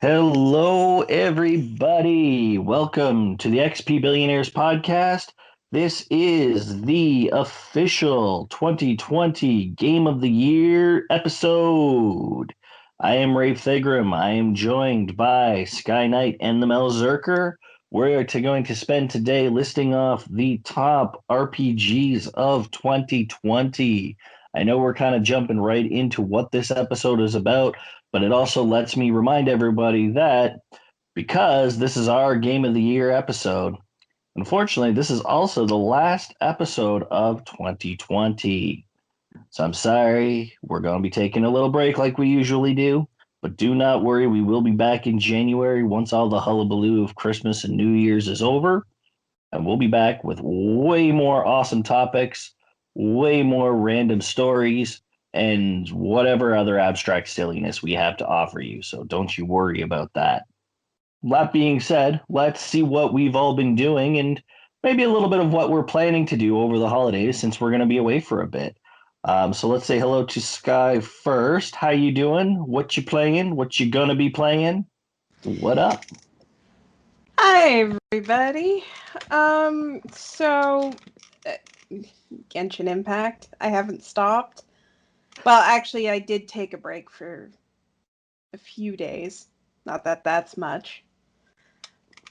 Hello, everybody. Welcome to the XP Billionaires podcast. This is the official 2020 Game of the Year episode. I am Rafe Thigrum. I am joined by Sky Knight and the Melzerker. We're going to spend today listing off the top RPGs of 2020. I know we're kind of jumping right into what this episode is about, but it also lets me remind everybody that because this is our Game of the Year episode, unfortunately, this is also the last episode of 2020. So I'm sorry, we're going to be taking a little break like we usually do, but do not worry, we will be back in January once all the hullabaloo of Christmas and New Year's is over. And we'll be back with way more awesome topics, way more random stories, and whatever other abstract silliness we have to offer you. So don't you worry about that. That being said, let's see what we've all been doing and maybe a little bit of what we're planning to do over the holidays since we're going to be away for a bit. So let's say hello to Sky first. How you doing? What you playing? What you gonna be playing? What up? Hi, everybody. So Genshin Impact. I haven't stopped. Well, actually, I did take a break for a few days. Not that that's much.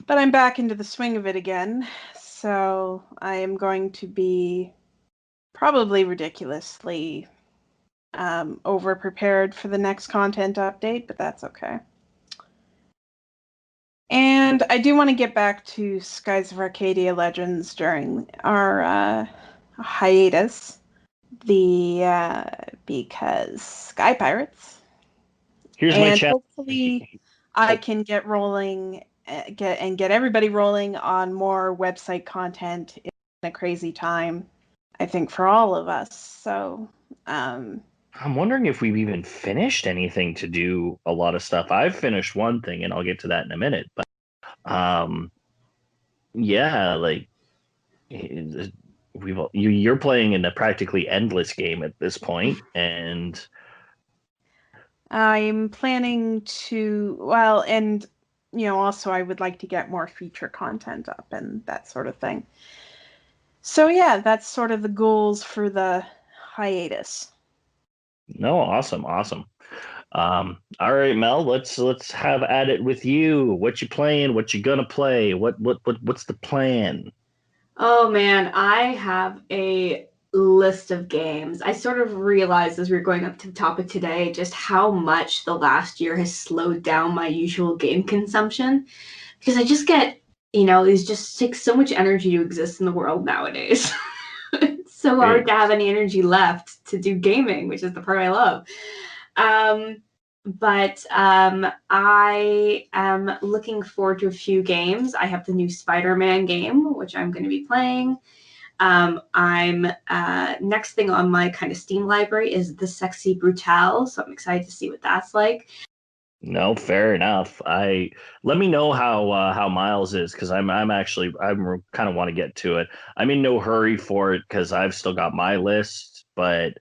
But I'm back into the swing of it again. So I am going to be probably ridiculously over-prepared for the next content update, but that's okay. And I do want to get back to Skies of Arcadia Legends during our hiatus, because Sky Pirates. Here's my challenge. Hopefully, I can get rolling, get everybody rolling on more website content in a crazy time. I think for all of us. So. I'm wondering if we've even finished anything to do a lot of stuff. I've finished one thing, and I'll get to that in a minute. But, yeah, like you're playing in a practically endless game at this point, and I'm planning to, well, and also I would like to get more feature content up and that sort of thing. So yeah, that's sort of the goals for the hiatus. no, awesome. All right, Mel, let's have at it with you. What you playing? What you gonna play? What's the plan? Oh man, I have a list of games. I sort of realized as we were going up to the topic today just how much the last year has slowed down my usual game consumption because I just get, it just takes so much energy to exist in the world nowadays. It's so hard to have any energy left to do gaming, which is the part I love. But I am looking forward to a few games. I have the new Spider-Man game, which I'm going to be playing. I'm next thing on my kind of Steam library is The Sexy Brutale, so I'm excited to see what that's like. No, fair enough. Let me know how Miles is because I'm kind of want to get to it. I'm in no hurry for it because I've still got my list, but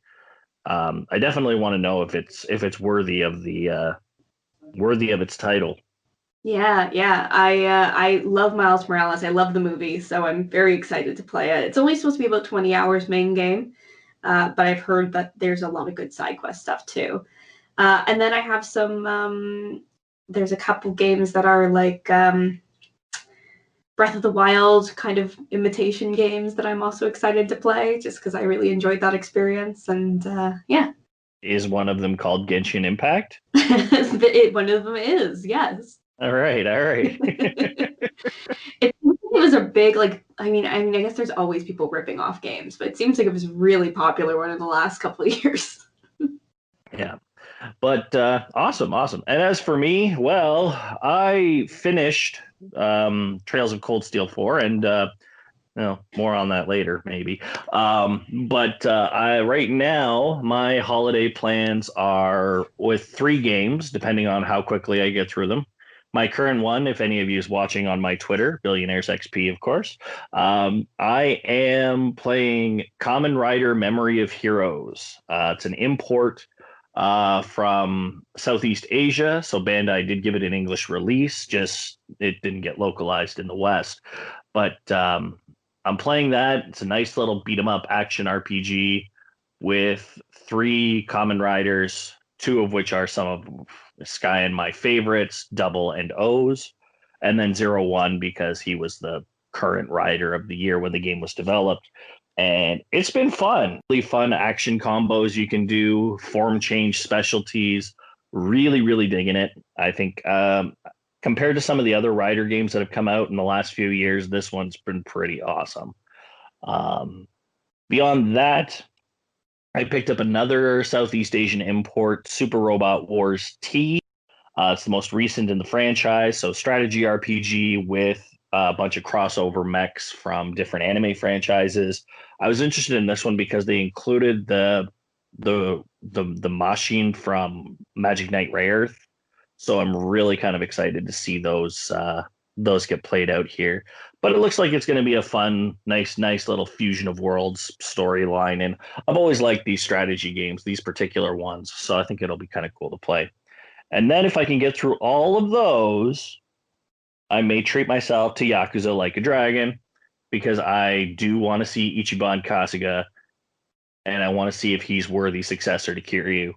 I definitely want to know if it's worthy of its title. Yeah. I love Miles Morales. I love the movie, so I'm very excited to play it. It's only supposed to be about 20 hours main game, but I've heard that there's a lot of good side quest stuff too. And then I have some. There's a couple games that are like Breath of the Wild kind of imitation games that I'm also excited to play, just because I really enjoyed that experience. And yeah. Is one of them called Genshin Impact? One of them is, yes. All right. It was a big, I guess there's always people ripping off games, but it seems like it was a really popular one in the last couple of years. Yeah. But awesome. And as for me, well, I finished Trails of Cold Steel 4, and more on that later, maybe. But right now, my holiday plans are with 3 games, depending on how quickly I get through them. My current one, if any of you is watching on my Twitter, Billionaires XP, of course, I am playing Kamen Rider Memory of Heroes. It's an import from Southeast Asia. So Bandai did give it an English release, just it didn't get localized in the West. But I'm playing that. It's a nice little beat 'em up action RPG with 3 common riders, 2 of which are some of Sky and my favorites, Double and O's, and then 01 because he was the current rider of the year when the game was developed. And it's been fun. Really fun action combos you can do, form change specialties. Really, really digging it. I think compared to some of the other rider games that have come out in the last few years, this one's been pretty awesome. Beyond that, I picked up another Southeast Asian import, Super Robot Wars T. It's the most recent in the franchise, so strategy RPG with a bunch of crossover mechs from different anime franchises. I was interested in this one because they included the machine from Magic Knight Rayearth, so I'm really kind of excited to see those get played out here. But it looks like it's going to be a fun, nice little fusion of worlds storyline, and I've always liked these strategy games, these particular ones, so I think it'll be kind of cool to play. And then if I can get through all of those, I may treat myself to Yakuza Like a Dragon because I do want to see Ichiban Kasuga and I want to see if he's worthy successor to Kiryu.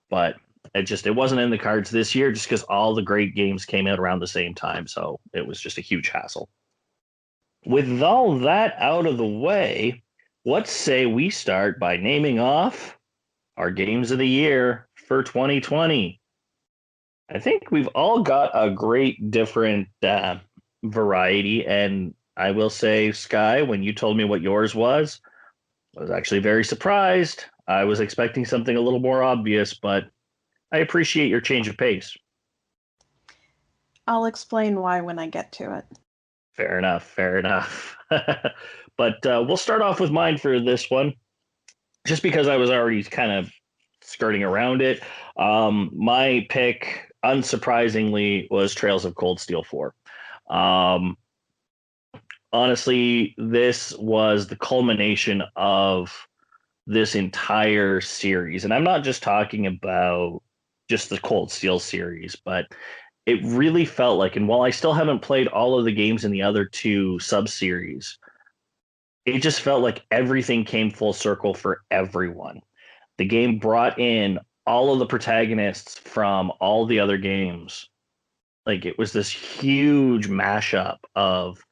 But it wasn't in the cards this year just because all the great games came out around the same time. So it was just a huge hassle. With all that out of the way, let's say we start by naming off our games of the year for 2020. I think we've all got a great different variety. And I will say, Sky, when you told me what yours was, I was actually very surprised. I was expecting something a little more obvious, but I appreciate your change of pace. I'll explain why when I get to it. Fair enough. But we'll start off with mine for this one, just because I was already kind of skirting around it. My pick, unsurprisingly, was Trails of Cold Steel 4. Honestly, this was the culmination of this entire series. And I'm not just talking about just the Cold Steel series, but it really felt like, and while I still haven't played all of the games in the other 2 sub-series, it just felt like everything came full circle for everyone. The game brought in all of the protagonists from all the other games. Like, it was this huge mashup of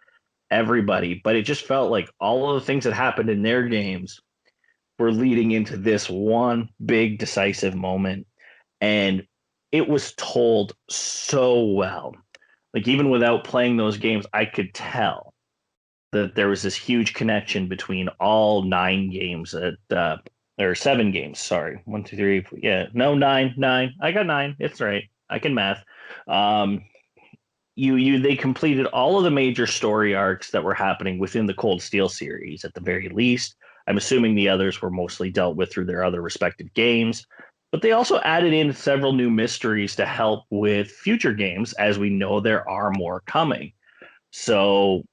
everybody, but it just felt like all of the things that happened in their games were leading into this one big decisive moment. And it was told so well. Like, even without playing those games, I could tell that there was this huge connection between all 9 games or 7 games. Sorry, 1, 2, 3. Yeah, no, 9. I got 9. It's right. I can math. They completed all of the major story arcs that were happening within the Cold Steel series at the very least. I'm assuming the others were mostly dealt with through their other respective games, but they also added in several new mysteries to help with future games, as we know there are more coming. So,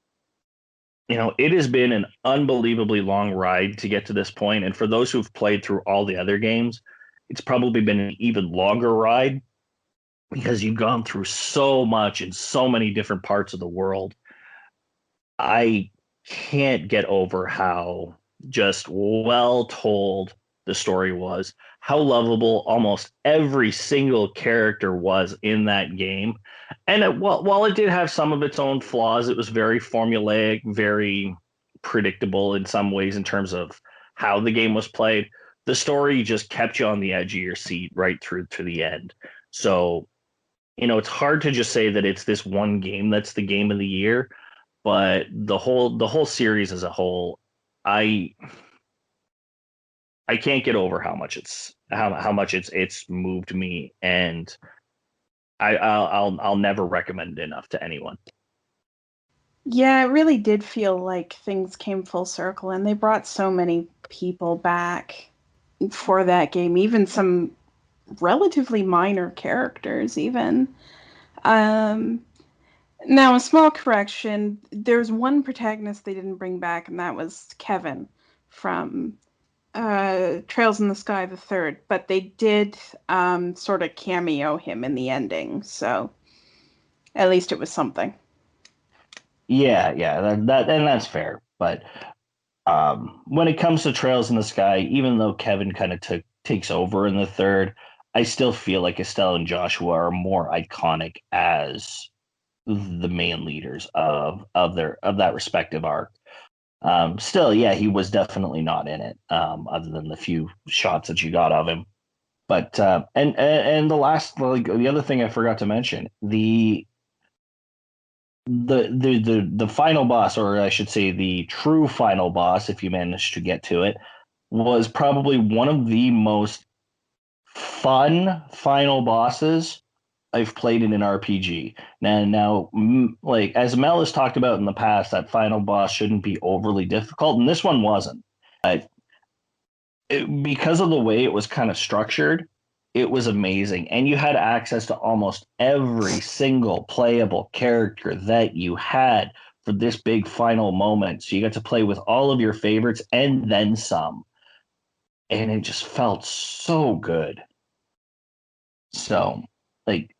it has been an unbelievably long ride to get to this point, and for those who've played through all the other games, it's probably been an even longer ride because you've gone through so much in so many different parts of the world. I can't get over how just well told the story was, how lovable almost every single character was in that game. And while it did have some of its own flaws, it was very formulaic, very predictable in some ways in terms of how the game was played. The story just kept you on the edge of your seat right through to the end. So, it's hard to just say that it's this one game that's the game of the year, but the whole series as a whole, I can't get over how much it's moved me, and I'll never recommend it enough to anyone. Yeah, it really did feel like things came full circle, and they brought so many people back for that game, even some relatively minor characters even. Now, a small correction, there's one protagonist they didn't bring back, and that was Kevin from Trails in the Sky the Third, but they did sort of cameo him in the ending, so at least it was something. Yeah, that and that's fair. But when it comes to Trails in the Sky, even though Kevin kind of takes over in the third, I still feel like Estelle and Joshua are more iconic as the main leaders of that respective arc. Still, yeah, he was definitely not in it, other than the few shots that you got of him. But and the last, like, the other thing I forgot to mention, the final boss, or I should say the true final boss, if you manage to get to it, was probably one of the most fun final bosses I've played in an RPG. Now, like as Mel has talked about in the past, that final boss shouldn't be overly difficult, and this one wasn't. Because of the way it was kind of structured, it was amazing. And you had access to almost every single playable character that you had for this big final moment. So you got to play with all of your favorites and then some. And it just felt so good. So, like,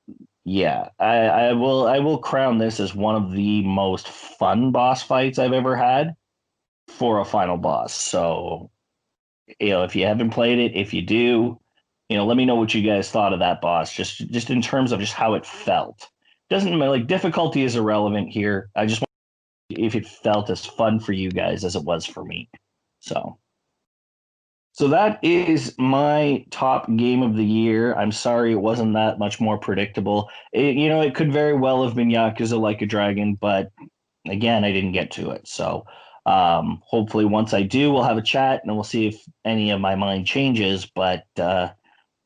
yeah, I will crown this as one of the most fun boss fights I've ever had for a final boss. So if you haven't played it, if you do, let me know what you guys thought of that boss. Just in terms of just how it felt. Doesn't matter, like, difficulty is irrelevant here. I just want if it felt as fun for you guys as it was for me. So that is my top game of the year. I'm sorry it wasn't that much more predictable. It could very well have been Yakuza Like a Dragon, but again, I didn't get to it. So hopefully once I do, we'll have a chat and we'll see if any of my mind changes. But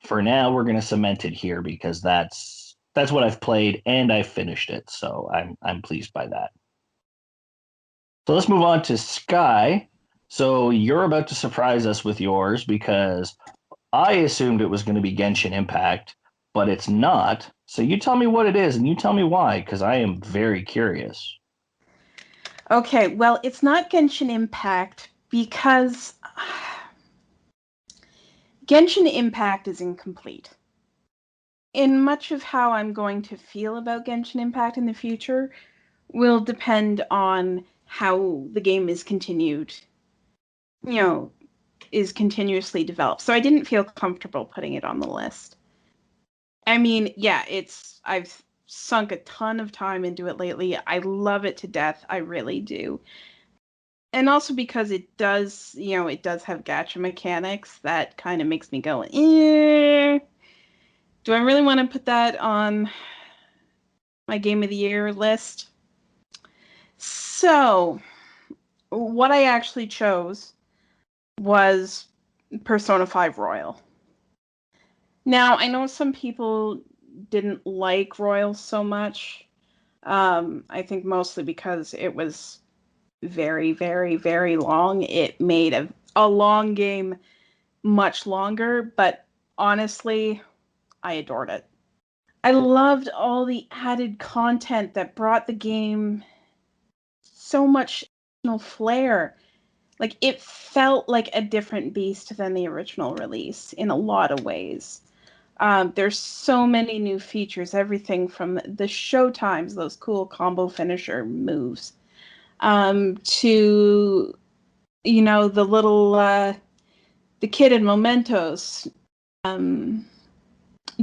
for now, we're going to cement it here because that's what I've played and I've finished it. So I'm pleased by that. So let's move on to Sky. So you're about to surprise us with yours because I assumed it was going to be Genshin Impact, but it's not. So you tell me what it is and you tell me why, because I am very curious. Okay, well, it's not Genshin Impact because Genshin Impact is incomplete. In much of how I'm going to feel about Genshin Impact in the future will depend on how the game is is continuously developed. So I didn't feel comfortable putting it on the list. I mean, yeah, I've sunk a ton of time into it lately. I love it to death. I really do. And also because it does have gacha mechanics that kind of makes me go, do I really want to put that on my Game of the Year list? So, what I actually chose was Persona 5 Royal. Now, I know some people didn't like Royal so much. I think mostly because it was very, very, very long. It made a long game much longer, but honestly, I adored it. I loved all the added content that brought the game so much flair. Like, it felt like a different beast than the original release in a lot of ways. There's so many new features, everything from the showtimes, those cool combo finisher moves, to the little the kid in Mementos,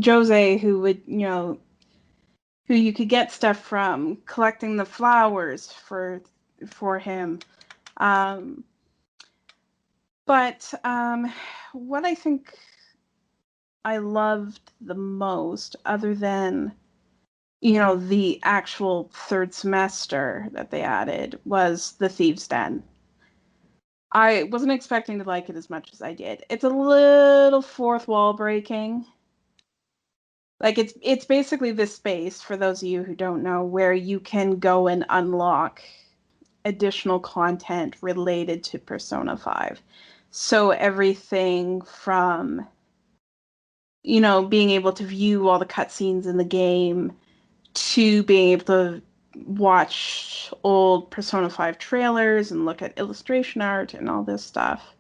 Jose, who you could get stuff from, collecting the flowers for him. But what I think I loved the most, other than the actual third semester that they added, was the Thieves' Den. I wasn't expecting to like it as much as I did. It's a little fourth wall breaking. Like, it's basically this space, for those of you who don't know, where you can go and unlock additional content related to Persona 5. So everything from being able to view all the cutscenes in the game, to being able to watch old Persona 5 trailers and look at illustration art and all this stuff.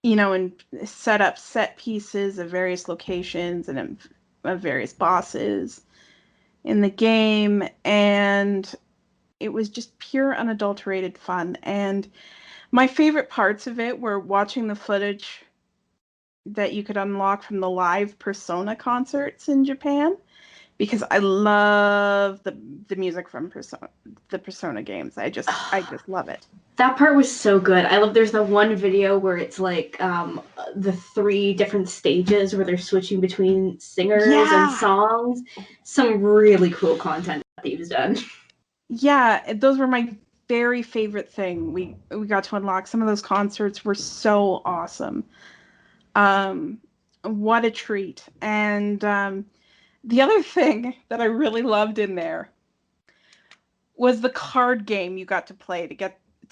and set up set pieces of various locations and of various bosses in the game, and it was just pure unadulterated fun. And my favorite parts of it were watching the footage that you could unlock from the live Persona concerts in Japan, because I love the music from the Persona games. I just love it. That part was so good. I love. There's the one video where it's like the 3 different stages where they're switching between singers and songs. Some really cool content that Thieves done. Yeah, those were my very favorite thing. We got to unlock. Some of those concerts were so awesome. What a treat. And the other thing that I really loved in there was the card game you got to play to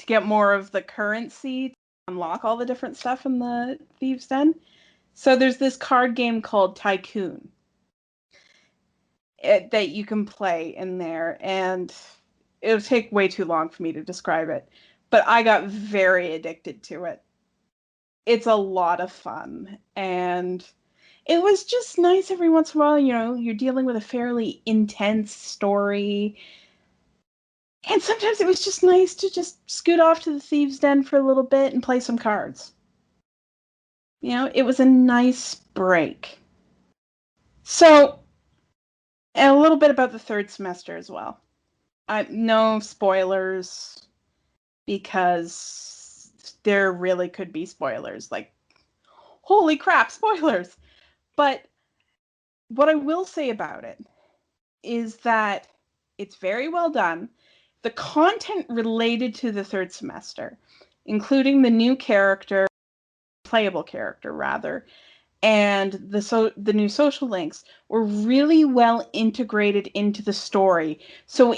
get more of the currency to unlock all the different stuff in the Thieves' Den. So there's this card game called Tycoon that you can play in there, and it'll take way too long for me to describe it, but I got very addicted to it. It's a lot of fun, and it was just nice every once in a while. You're dealing with a fairly intense story, and sometimes it was just nice to just scoot off to the Thieves' Den for a little bit and play some cards. It was a nice break. So, and a little bit about the third semester as well. No spoilers, because there really could be spoilers. Like, holy crap, spoilers! But what I will say about it is that it's very well done. The content related to the third semester, including the new character, playable character rather, and the new social links, were really well integrated into the story. So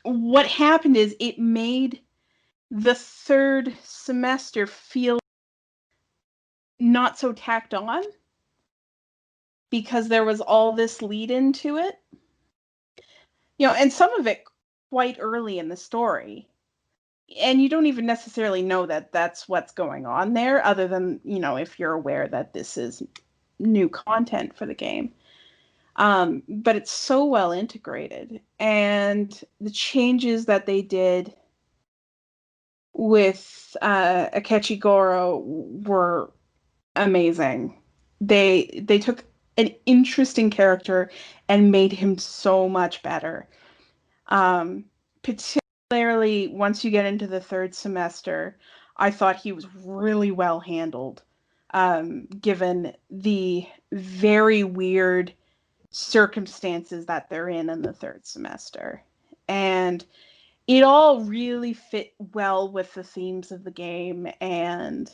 what happened is it made the third semester feel not so tacked on, because there was all this lead into it. And some of it quite early in the story. And you don't even necessarily know that that's what's going on there, other than, if you're aware that this is new content for the game. But it's so well integrated. And the changes that they did with Akechi Goro were amazing. They took an interesting character and made him so much better. Particularly once you get into the third semester, I thought he was really well handled, given the very weird circumstances that they're in the third semester. And it all really fit well with the themes of the game, and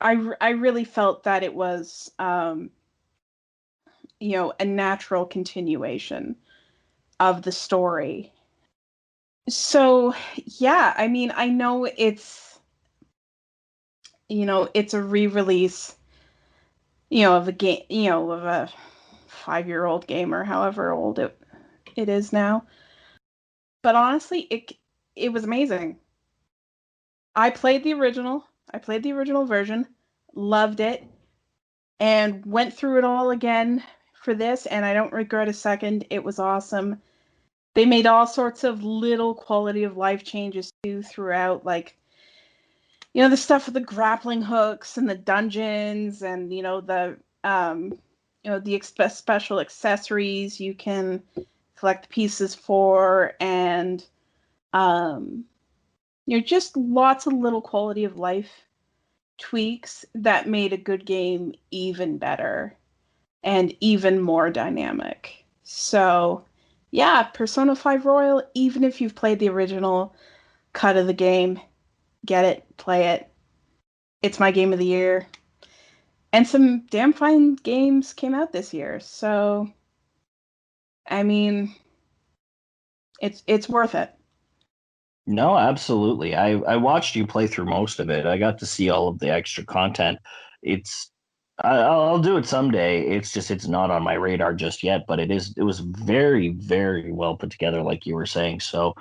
I really felt that it was, a natural continuation of the story. So, yeah, I mean, I know it's a re-release, of a game, of a 5-year-old game, or however old it is now. But honestly, it was amazing. I played the original version, loved it, and went through it all again for this, and I don't regret a second. It was awesome. They made all sorts of little quality of life changes too throughout, like, the stuff with the grappling hooks and the dungeons, and the special accessories you can collect pieces for, and just lots of little quality of life tweaks that made a good game even better and even more dynamic. So, yeah, Persona 5 Royal, even if you've played the original cut of the game, get it, play it. It's my game of the year. And some damn fine games came out this year. So, I mean, it's worth it. No, absolutely. I watched you play through most of it. I got to see all of the extra content. I'll do it someday. It's not on my radar just yet, but it was very, very well put together, like you were saying. So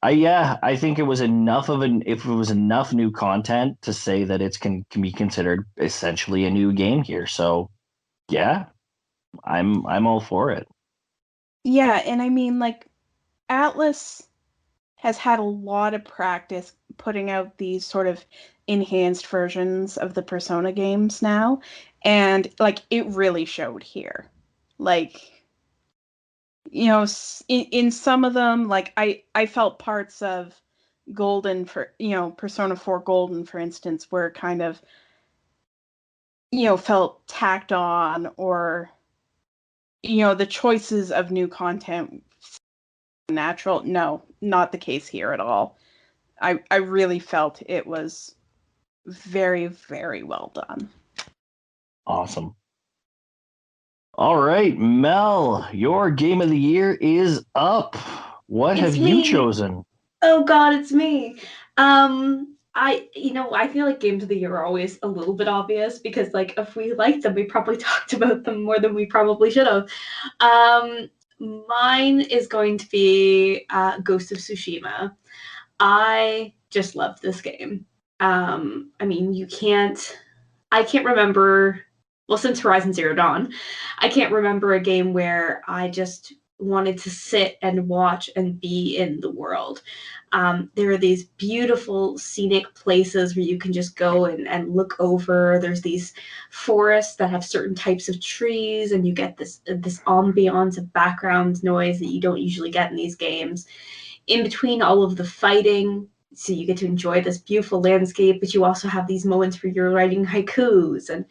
I think it was enough of an if it was enough new content to say that it's can be considered essentially a new game here. So yeah, I'm all for it. Yeah, and I mean, like, Atlas has had a lot of practice putting out these sort of enhanced versions of the Persona games now, and like it really showed here. Like, in some of them, like I felt parts of Golden for, Persona 4 Golden, for instance, were kind of, felt tacked on, or the choices of new content natural. No, not the case here at all. I really felt it was very, very well done. Awesome. All right, Mel, your game of the year is up. What It's have you me. chosen? Oh God, it's me. I feel like games of the year are always a little bit obvious because, like, if we liked them, we probably talked about them more than we probably should have. Um, Mine is going to be Ghost of Tsushima. I just love this game. I mean, I can't remember. Well, since Horizon Zero Dawn, I can't remember a game where I just wanted to sit and watch and be in the world. There are these beautiful scenic places where you can just go and look over. There's these forests that have certain types of trees, and you get this ambiance of background noise that you don't usually get in these games. In between all of the fighting, so you get to enjoy this beautiful landscape, but you also have these moments where you're writing haikus, and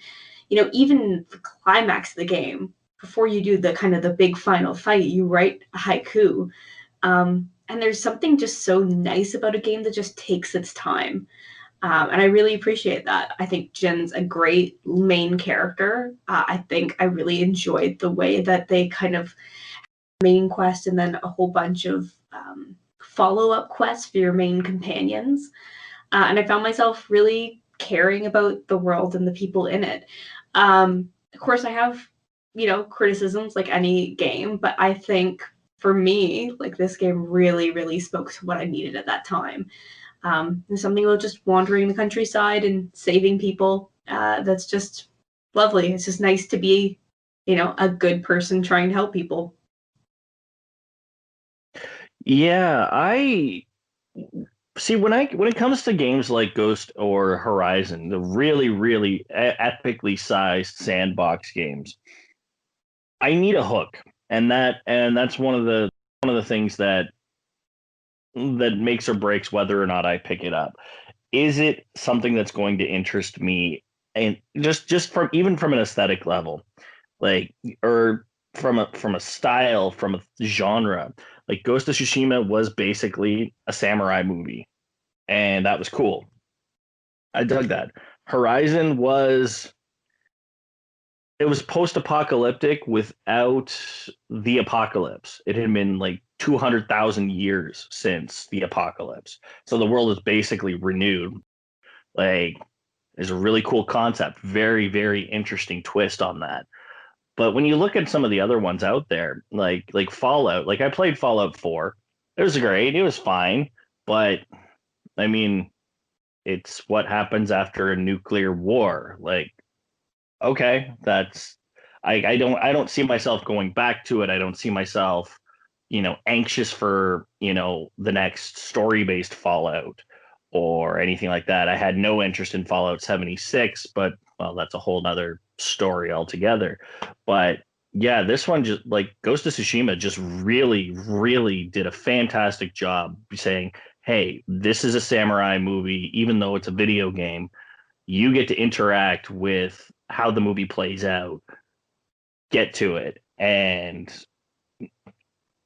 even the climax of the game, before you do the kind of the big final fight, you write a haiku. And there's something just so nice about a game that just takes its time. And I really appreciate that. I think Jin's a great main character. I think I really enjoyed the way that they kind of main quest and then a whole bunch of follow-up quests for your main companions. And I found myself really caring about the world and the people in it. Of course, I have, criticisms like any game, but I think for me, like, this game really, really spoke to what I needed at that time. There's something about just wandering the countryside and saving people that's just lovely. It's just nice to be, a good person trying to help people. Yeah, I see when it comes to games like Ghost or Horizon, the really, really epically sized sandbox games, I need a hook, and that's one of the things that makes or breaks whether or not I pick it up. Is it something that's going to interest me, and just from even from an aesthetic level, like, or from a style, from a genre? Like, Ghost of Tsushima was basically a samurai movie, and that was cool. I dug that. Horizon was it was post-apocalyptic without the apocalypse. It had been like 200,000 years since the apocalypse, so the world is basically renewed. Like, is a really cool concept, very, very interesting twist on that. But when you look at some of the other ones out there, like Fallout, like, I played Fallout 4. It was great, it was fine, but I mean, it's what happens after a nuclear war. Like, okay, that's I don't see myself going back to it. I don't see myself, anxious for, the next story-based Fallout or anything like that. I had no interest in Fallout 76, but well, that's a whole nother story altogether. But yeah, this one, just like Ghost of Tsushima, just really, really did a fantastic job saying, hey, this is a samurai movie, even though it's a video game. You get to interact with how the movie plays out, get to it, and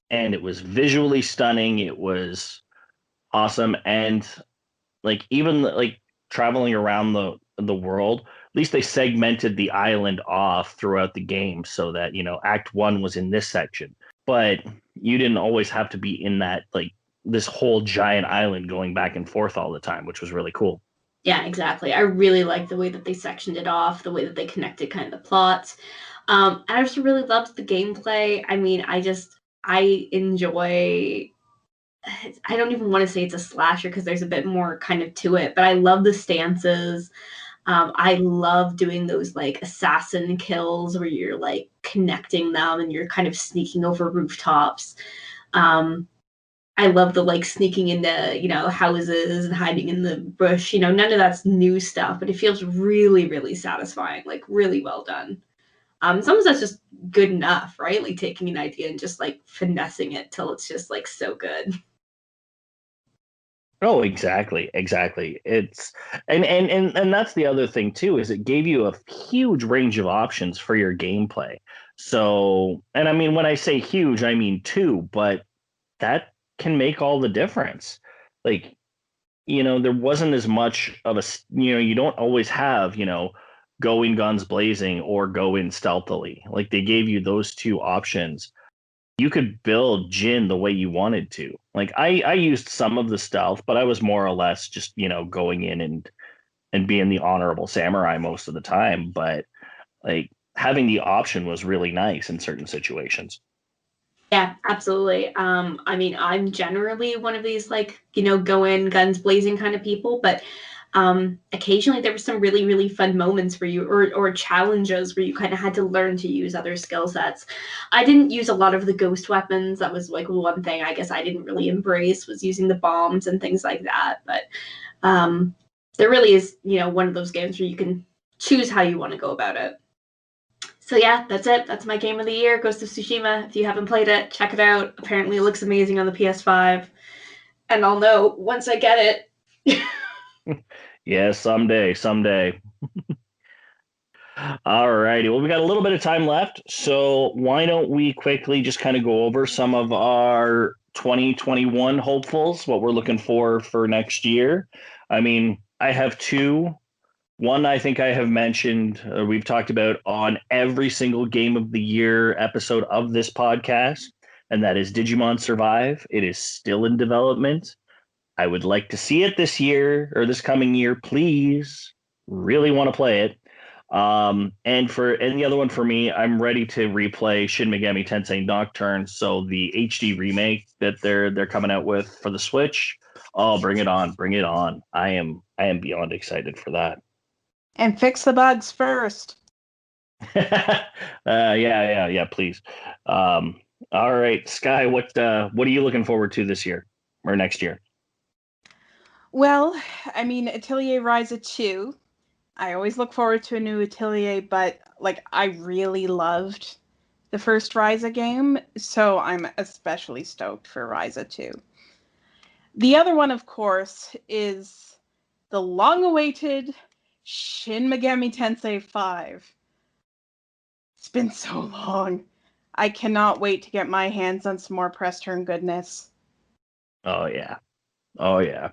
it was visually stunning. It was awesome, and like, even like traveling around the world, at least they segmented the island off throughout the game so that, Act One was in this section, but you didn't always have to be in that, like, this whole giant island going back and forth all the time, which was really cool. Yeah, exactly. I really like the way that they sectioned it off, the way that they connected kind of the plots. And I just really loved the gameplay. I mean, I enjoy I don't even want to say it's a slasher because there's a bit more kind of to it, but I love the stances. I love doing those like assassin kills where you're like connecting them and you're kind of sneaking over rooftops. I love the like sneaking into, houses and hiding in the bush. None of that's new stuff, but it feels really, really satisfying, like really well done. Sometimes that's just good enough, right? Like taking an idea and just like finessing it till it's just like so good. Oh, exactly. It's and that's the other thing too, is it gave you a huge range of options for your gameplay. So, and I mean when I say huge, I mean two, but that can make all the difference. Like, there wasn't as much of you don't always have, go in guns blazing or go in stealthily. Like they gave you those two options. You could build Jin the way you wanted to. Like I used some of the stealth, but I was more or less just, going in and being the honorable samurai most of the time. But like having the option was really nice in certain situations. Yeah, absolutely. I mean, I'm generally one of these like, go in guns blazing kind of people, but occasionally there were some really, really fun moments for you or challenges where you kind of had to learn to use other skill sets. I didn't use a lot of the ghost weapons. That was like one thing I guess I didn't really embrace was using the bombs and things like that. But there really is, one of those games where you can choose how you want to go about it. So yeah, that's it. That's my game of the year, Ghost of Tsushima. If you haven't played it, check it out. Apparently it looks amazing on the PS5. And I'll know once I get it. Yeah, someday. All righty. Well, we got a little bit of time left, so why don't we quickly just kind of go over some of our 2021 hopefuls, what we're looking for next year. I mean, I have two. One I think I have mentioned, we've talked about on every single Game of the Year episode of this podcast, and that is Digimon Survive. It is still in development. I would like to see it this year or this coming year, please. Really want to play it. And the other one for me, I'm ready to replay Shin Megami Tensei Nocturne. So the HD remake that they're coming out with for the Switch. Oh, bring it on, bring it on. I am beyond excited for that. And fix the bugs first. Yeah, please. All right, Sky, what are you looking forward to this year or next year? Well, I mean, Atelier Ryza 2. I always look forward to a new Atelier, but like I really loved the first Ryza game, so I'm especially stoked for Ryza 2. The other one, of course, is the long-awaited Shin Megami Tensei 5. It's been so long. I cannot wait to get my hands on some more press turn goodness. Oh yeah. Oh yeah.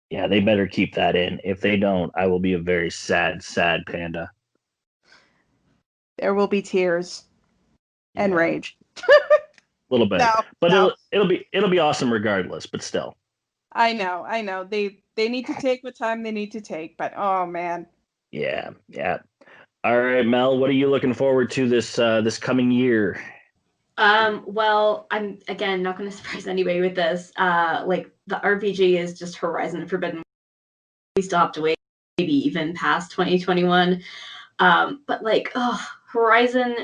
Yeah, they better keep that in. If they don't, I will be a very sad panda. There will be tears and Yeah, a rage. little bit. No, But no. it'll be awesome regardless, but still. I know. They need to take what time they need to take, but oh man. Yeah, yeah. All right, Mel, what are you looking forward to this coming year? Well, I'm again not going to surprise anybody with this. Like the RPG is just Horizon Forbidden. We still have to wait, maybe even past 2021. But like, Horizon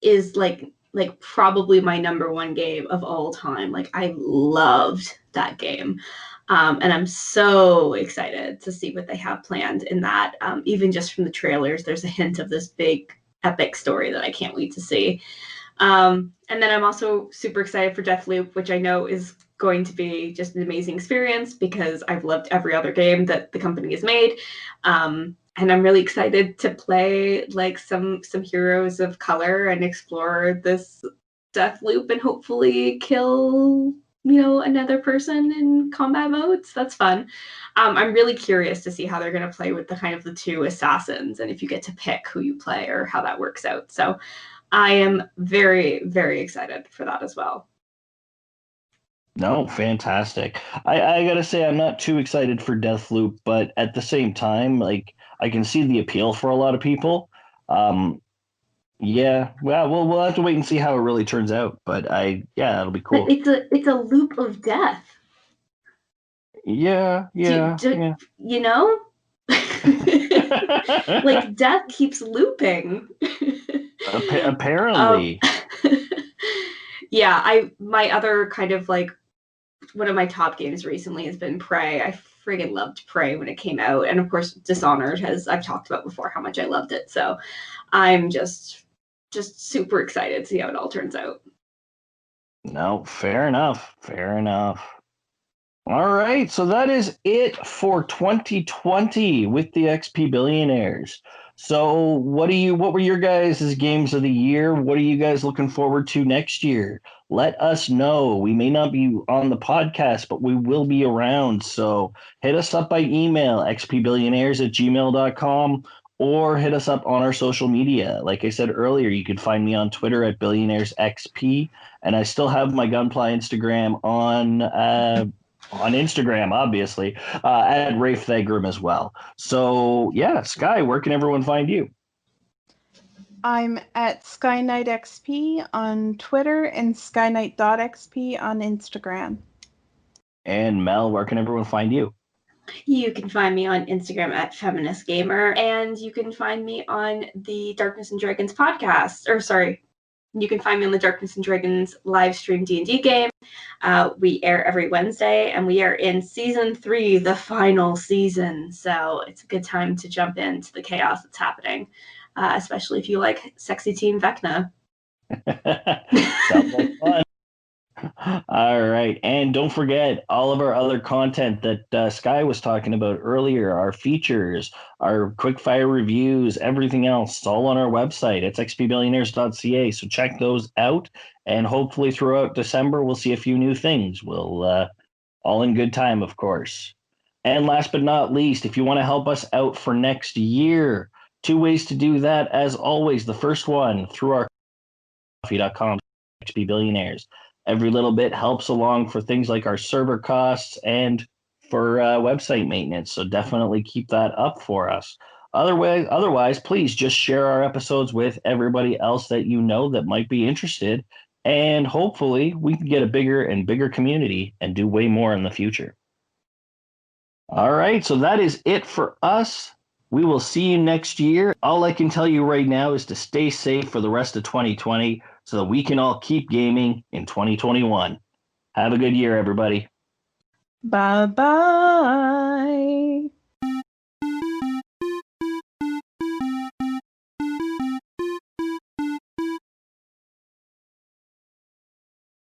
is like probably my number one game of all time. Like I loved that game. And I'm so excited to see what they have planned in that. Even just from the trailers, there's a hint of this big epic story that I can't wait to see. And then I'm also super excited for Deathloop, which I know is going to be just an amazing experience because I've loved every other game that the company has made. And I'm really excited to play like some heroes of color and explore this Deathloop and hopefully kill another person in combat modes. That's fun. I'm really curious to see how they're going to play with the kind of the two assassins and if you get to pick who you play or how that works out. So I am very, very excited for that as well. No, fantastic. I gotta say I'm not too excited for Deathloop, but at the same time, like I can see the appeal for a lot of people. Um, Yeah, well, we'll have to wait and see how it really turns out. But yeah, it'll be But cool. it's a loop of death. Yeah, yeah, yeah. You know? Like death keeps looping. um, Apparently. yeah, my other kind of like one of my top games recently has been Prey. I friggin' loved Prey when it came out, and of course Dishonored has I've talked about before how much I loved it. So I'm just super excited to see how it all turns out. No, fair enough. Fair enough. All right, so that is it for 2020 with the XP Billionaires. So, what were your guys' games of the year? What are you guys looking forward to next year? Let us know. We may not be on the podcast, but we will be around. So, hit us up by email, xpbillionaires@gmail.com, or hit us up on our social media. Like I said earlier, you can find me on Twitter at billionairesxp, and I still have my Gunpla Instagram on Instagram, obviously, at Rafe Thegrim as well. So, yeah, Sky, where can everyone find you? I'm at SkyKnightXP on Twitter and SkyKnight.xp on Instagram. And Mel, where can everyone find you? You can find me on Instagram at Feminist Gamer, and you can find me on the Darkness and Dragons podcast. Or sorry, you can find me on the Darkness and Dragons live stream D&D game. We air every Wednesday, and we are in season 3, the final season. So it's a good time to jump into the chaos that's happening, especially if you like sexy Team Vecna. Sounds like fun. All right. And don't forget all of our other content that Sky was talking about earlier, our features, our quickfire reviews, everything else. It's all on our website. It's xpbillionaires.ca. So check those out. And hopefully throughout December, we'll see a few new things. We'll all in good time, of course. And last but not least, if you want to help us out for next year, 2 ways to do that. As always, the first one through our coffee.com, XP Billionaires. Every little bit helps along for things like our server costs and for website maintenance. So definitely keep that up for us. Otherwise, please just share our episodes with everybody else that you know that might be interested. And hopefully we can get a bigger and bigger community and do way more in the future. All right, so that is it for us. We will see you next year. All I can tell you right now is to stay safe for the rest of 2020 so that we can all keep gaming in 2021. Have a good year, everybody. Bye-bye.